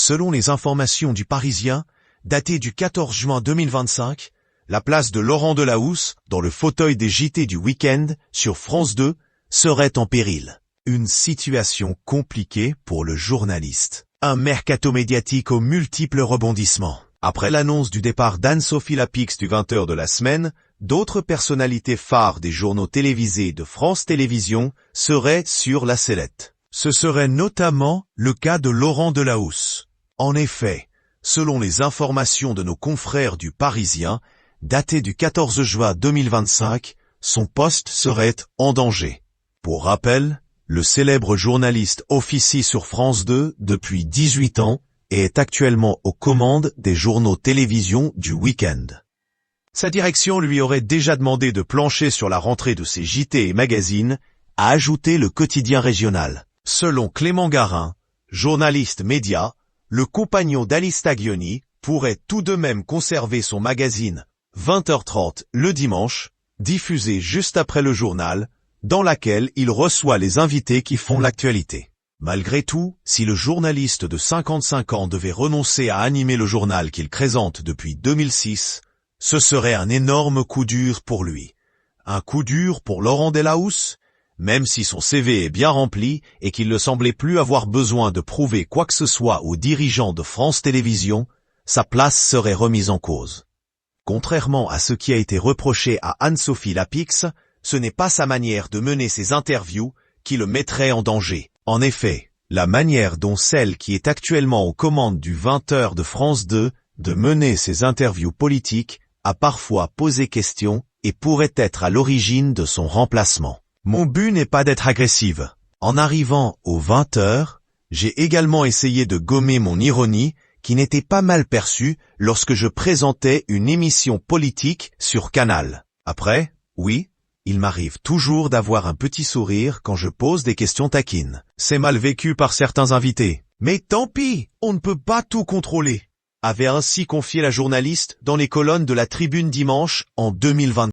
Selon les informations du Parisien, datées du 14 juin 2025, la place de Laurent Delahousse, dans le fauteuil des JT du week-end, sur France 2, serait en péril. Une situation compliquée pour le journaliste. Un mercato médiatique aux multiples rebondissements. Après l'annonce du départ d'Anne-Sophie Lapix du 20h de la semaine, d'autres personnalités phares des journaux télévisés de France Télévisions seraient sur la sellette. Ce serait notamment le cas de Laurent Delahousse. En effet, selon les informations de nos confrères du Parisien, daté du 14 juin 2025, son poste serait en danger. Pour rappel, le célèbre journaliste officie sur France 2 depuis 18 ans et est actuellement aux commandes des journaux télévision du week-end. Sa direction lui aurait déjà demandé de plancher sur la rentrée de ses JT et magazines, a ajouté le quotidien régional. Selon Clément Garin, journaliste média, le compagnon d'Alice Taglioni pourrait tout de même conserver son magazine 20h30 le dimanche, diffusé juste après le journal, dans laquelle il reçoit les invités qui font l'actualité. Malgré tout, si le journaliste de 55 ans devait renoncer à animer le journal qu'il présente depuis 2006, ce serait un énorme coup dur pour lui. Un coup dur pour Laurent Delahousse, même si son CV est bien rempli et qu'il ne semblait plus avoir besoin de prouver quoi que ce soit aux dirigeants de France Télévisions, sa place serait remise en cause. Contrairement à ce qui a été reproché à Anne-Sophie Lapix, ce n'est pas sa manière de mener ses interviews qui le mettrait en danger. En effet, la manière dont celle qui est actuellement aux commandes du 20h de France 2 de mener ses interviews politiques a parfois posé question et pourrait être à l'origine de son remplacement. Mon but n'est pas d'être agressive. En arrivant aux 20h, j'ai également essayé de gommer mon ironie qui n'était pas mal perçue lorsque je présentais une émission politique sur Canal. Après, oui, il m'arrive toujours d'avoir un petit sourire quand je pose des questions taquines. C'est mal vécu par certains invités. Mais tant pis, on ne peut pas tout contrôler, avait ainsi confié la journaliste dans les colonnes de la Tribune dimanche en 2020.